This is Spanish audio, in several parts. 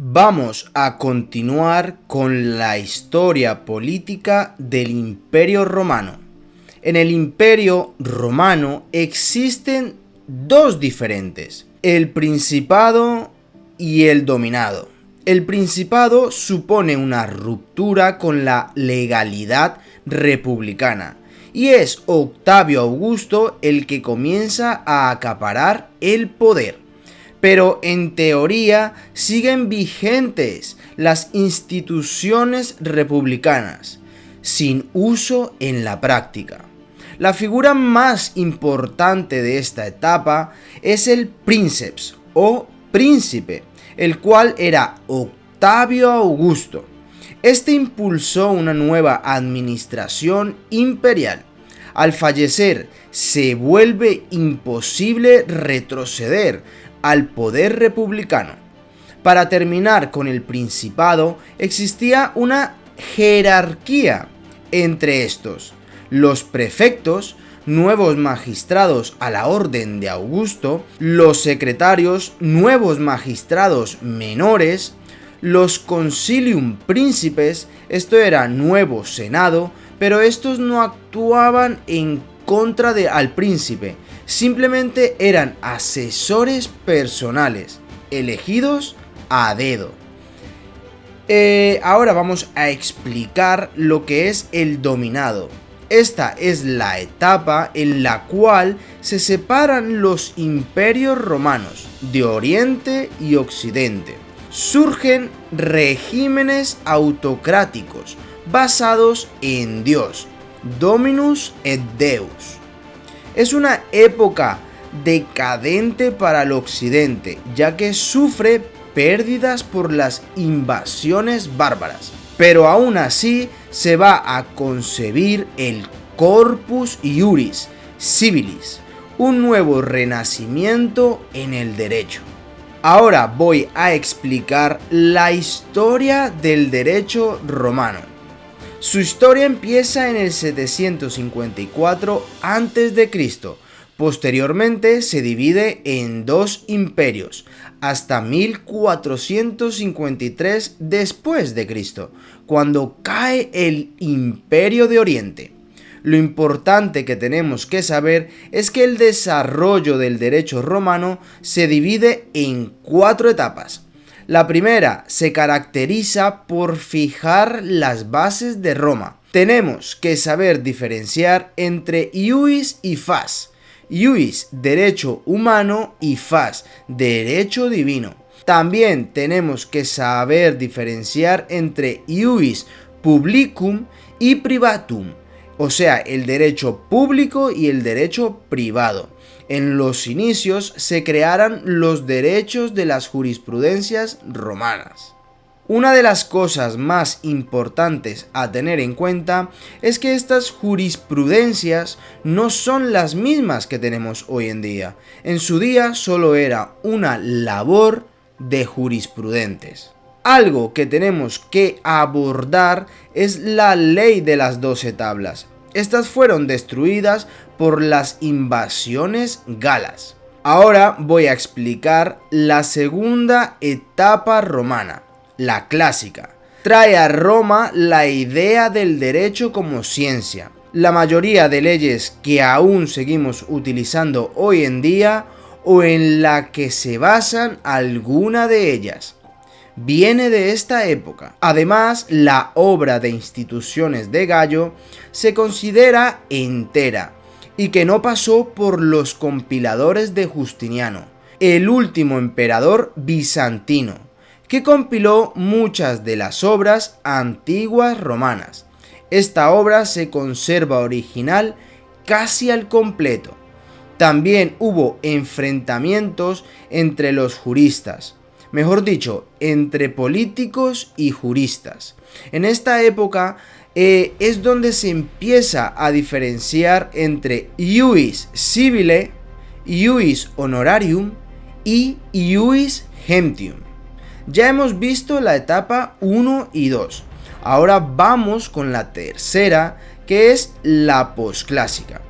Vamos a continuar con la historia política del Imperio Romano. En el Imperio Romano existen dos diferentes, el Principado y el Dominado. El Principado supone una ruptura con la legalidad republicana y es Octavio Augusto el que comienza a acaparar el poder. Pero en teoría siguen vigentes las instituciones republicanas, sin uso en la práctica. La figura más importante de esta etapa es el princeps o príncipe, el cual era Octavio Augusto. Este impulsó una nueva administración imperial. Al fallecer, se vuelve imposible retroceder al poder republicano. Para terminar con el Principado, existía una jerarquía entre estos: los prefectos, nuevos magistrados a la orden de Augusto; los secretarios, nuevos magistrados menores; los concilium príncipes, esto era nuevo senado, pero estos no actuaban en contra al príncipe, simplemente eran asesores personales, elegidos a dedo. Ahora vamos a explicar lo que es el dominado. Esta es la etapa en la cual se separan los imperios romanos de Oriente y Occidente. Surgen regímenes autocráticos basados en Dios, Dominus et Deus. Es una época decadente para el occidente, ya que sufre pérdidas por las invasiones bárbaras. Pero aún así se va a concebir el Corpus Iuris Civilis, un nuevo renacimiento en el derecho. Ahora voy a explicar la historia del derecho romano. Su historia empieza en el 754 a.C. Posteriormente se divide en dos imperios hasta 1453 después de Cristo, cuando cae el Imperio de Oriente. Lo importante que tenemos que saber es que el desarrollo del derecho romano se divide en 4 etapas. La primera se caracteriza por fijar las bases de Roma. Tenemos que saber diferenciar entre ius y fas. Ius, derecho humano, y fas, derecho divino. También tenemos que saber diferenciar entre ius publicum y privatum, o sea, el derecho público y el derecho privado. En los inicios se crearon los derechos de las jurisprudencias romanas. Una de las cosas más importantes a tener en cuenta es que estas jurisprudencias no son las mismas que tenemos hoy en día. En su día solo era una labor de jurisprudentes. Algo que tenemos que abordar es la ley de las 12 tablas. Estas fueron destruidas por las invasiones galas. Ahora voy a explicar la segunda etapa romana, la clásica. Trae a Roma la idea del derecho como ciencia. La mayoría de leyes que aún seguimos utilizando hoy en día, o en la que se basan alguna de ellas, viene de esta época. Además, la obra de Instituciones de Gallo se considera entera y que no pasó por los compiladores de Justiniano, el último emperador bizantino, que compiló muchas de las obras antiguas romanas. Esta obra se conserva original casi al completo. También hubo enfrentamientos entre los juristas, mejor dicho, entre políticos y juristas. En esta época es donde se empieza a diferenciar entre ius civile, ius honorarium y ius gentium. Ya hemos visto la etapa 1 y 2. Ahora vamos con la tercera, que es la posclásica.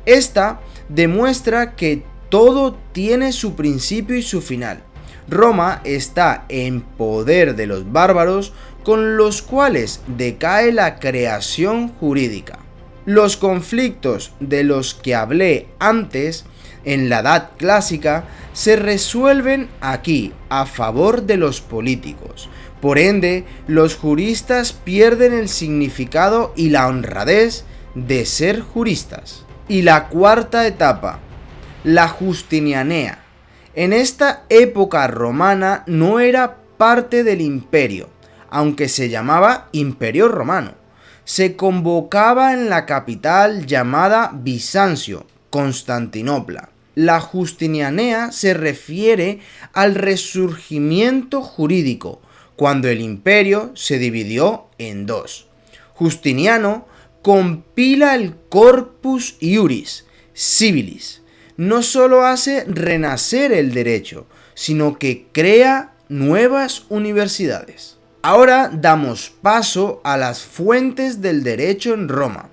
Esta demuestra que todo tiene su principio y su final. Roma está en poder de los bárbaros, con los cuales decae la creación jurídica. Los conflictos de los que hablé antes, en la Edad Clásica, se resuelven aquí a favor de los políticos. Por ende, los juristas pierden el significado y la honradez de ser juristas. Y la cuarta etapa, la Justinianea. En esta época romana no era parte del imperio, aunque se llamaba Imperio Romano. Se convocaba en la capital llamada Bizancio, Constantinopla. La Justinianea se refiere al resurgimiento jurídico, cuando el imperio se dividió en dos. Justiniano compila el Corpus Iuris Civilis. No solo hace renacer el derecho, sino que crea nuevas universidades. Ahora damos paso a las fuentes del derecho en Roma.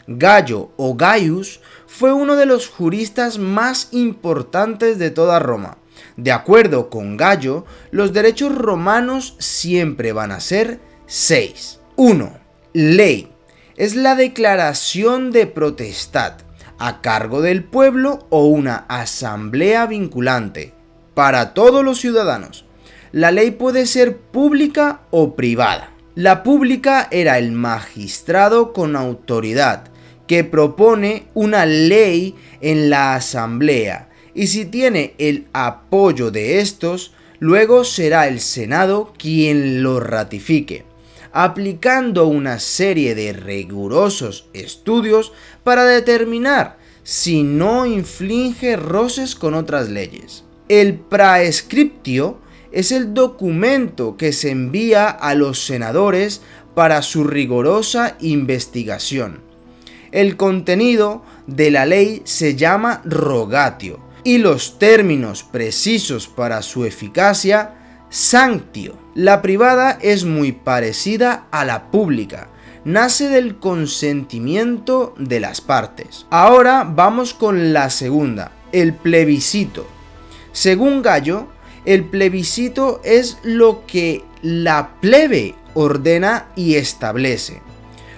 Gallo o Gaius fue uno de los juristas más importantes de toda Roma. De acuerdo con Gallo, los derechos romanos siempre van a ser 6. 1. Ley. Es la declaración de potestad a cargo del pueblo o una asamblea vinculante para todos los ciudadanos. La ley puede ser pública o privada. La pública era el magistrado con autoridad que propone una ley en la asamblea, y si tiene el apoyo de estos, luego será el Senado quien lo ratifique, aplicando una serie de rigurosos estudios para determinar si no inflige roces con otras leyes. El praescriptio es el documento que se envía a los senadores para su rigurosa investigación. El contenido de la ley se llama rogatio y los términos precisos para su eficacia, sanctio. La privada es muy parecida a la pública, nace del consentimiento de las partes. Ahora vamos con la segunda, el plebiscito. Según Gallo, el plebiscito es lo que la plebe ordena y establece.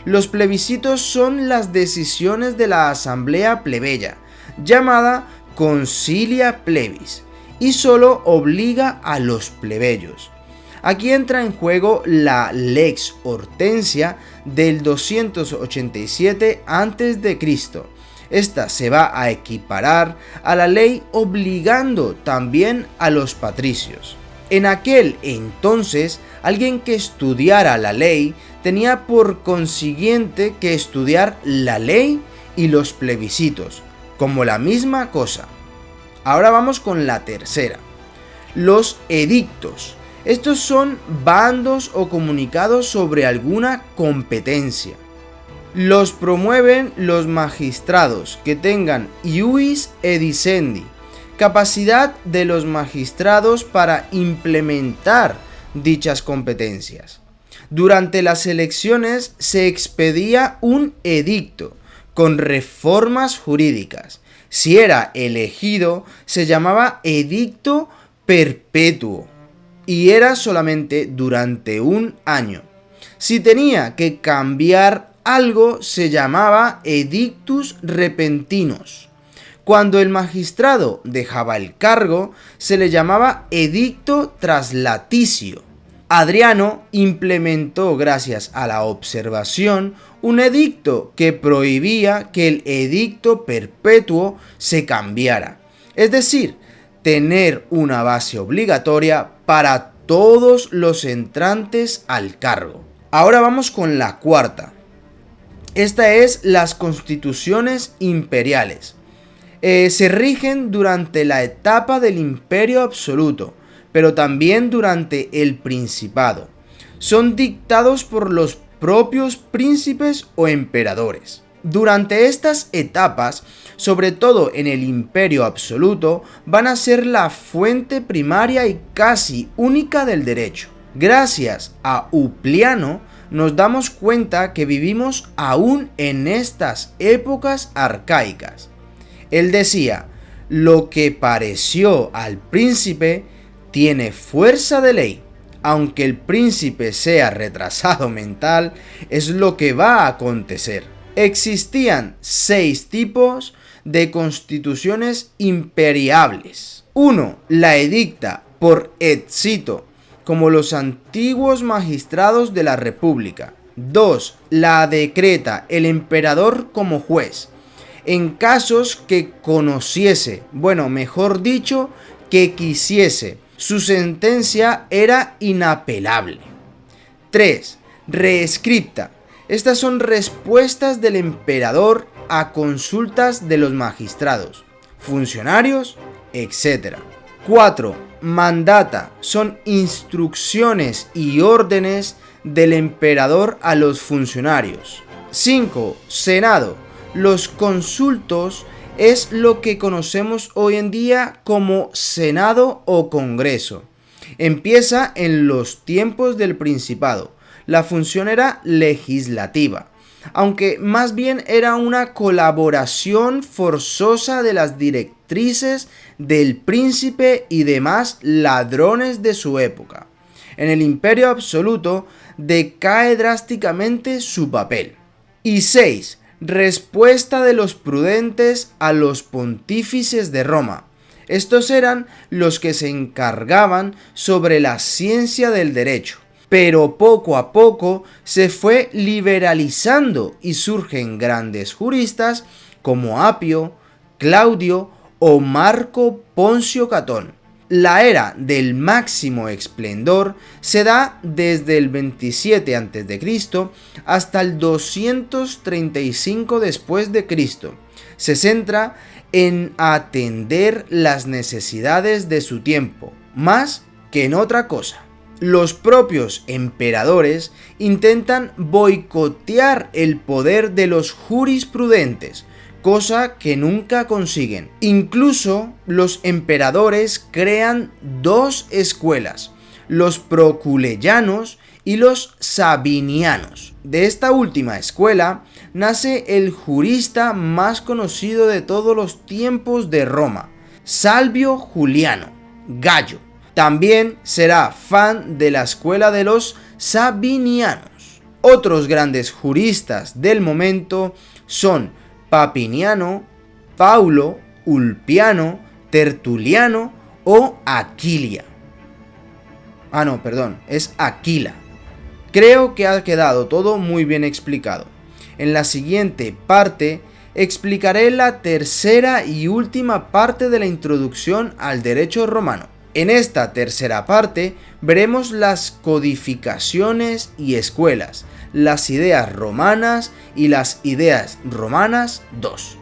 Los plebiscitos son las decisiones de la asamblea plebeya, llamada concilia plebis, y solo obliga a los plebeyos. Aquí entra en juego la Lex Hortensia del 287 a.C. Esta se va a equiparar a la ley obligando también a los patricios. En aquel entonces, alguien que estudiara la ley tenía por consiguiente que estudiar la ley y los plebiscitos, como la misma cosa. Ahora vamos con la tercera. Los edictos. Estos son bandos o comunicados sobre alguna competencia. Los promueven los magistrados que tengan iuis edicendi, capacidad de los magistrados para implementar dichas competencias. Durante las elecciones se expedía un edicto con reformas jurídicas. Si era elegido, se llamaba edicto perpetuo y era solamente durante un año. Si tenía que cambiar algo, se llamaba edictus repentinos. Cuando el magistrado dejaba el cargo, se le llamaba edicto traslaticio. Adriano implementó, gracias a la observación, un edicto que prohibía que el edicto perpetuo se cambiara, es decir, tener una base obligatoria para todos los entrantes al cargo. Ahora vamos con la cuarta. Esta es las constituciones imperiales. Se rigen durante la etapa del imperio absoluto, pero también durante el principado. Son dictados por los propios príncipes o emperadores. Durante estas etapas, sobre todo en el imperio absoluto, van a ser la fuente primaria y casi única del derecho. Gracias a Upliano, nos damos cuenta que vivimos aún en estas épocas arcaicas. Él decía, lo que pareció al príncipe, tiene fuerza de ley. Aunque el príncipe sea retrasado mental, es lo que va a acontecer. Existían 6 tipos de constituciones imperiables. 1. La edicta por et cito, como los antiguos magistrados de la República. 2. La decreta el emperador como juez, en casos que conociese, mejor dicho, que quisiese. Su sentencia era inapelable. 3. Rescripta. Estas son respuestas del emperador a consultas de los magistrados, funcionarios, etc. 4. Mandata. Son instrucciones y órdenes del emperador a los funcionarios. 5. Senado. Los consultos es lo que conocemos hoy en día como Senado o Congreso. Empieza en los tiempos del Principado. La función era legislativa, aunque más bien era una colaboración forzosa de las directrices del príncipe y demás ladrones de su época. En el Imperio Absoluto decae drásticamente su papel. Y 6. Respuesta de los prudentes a los pontífices de Roma. Estos eran los que se encargaban sobre la ciencia del derecho, pero poco a poco se fue liberalizando y surgen grandes juristas como Apio, Claudio o Marco Poncio Catón. La era del máximo esplendor se da desde el 27 a.C. hasta el 235 después de Cristo. Se centra en atender las necesidades de su tiempo, más que en otra cosa. Los propios emperadores intentan boicotear el poder de los jurisprudentes, cosa que nunca consiguen. Incluso los emperadores crean 2 escuelas, los proculeyanos y los sabinianos. De esta última escuela nace el jurista más conocido de todos los tiempos de Roma, Salvio Juliano, Gallo. También será fan de la escuela de los sabinianos. Otros grandes juristas del momento son Papiniano, Paulo, Ulpiano, Tertuliano o Aquilia. Es Aquila. Creo que ha quedado todo muy bien explicado. En la siguiente parte explicaré la tercera y última parte de la introducción al derecho romano. En esta tercera parte veremos las codificaciones y escuelas, las ideas romanas y las ideas romanas 2.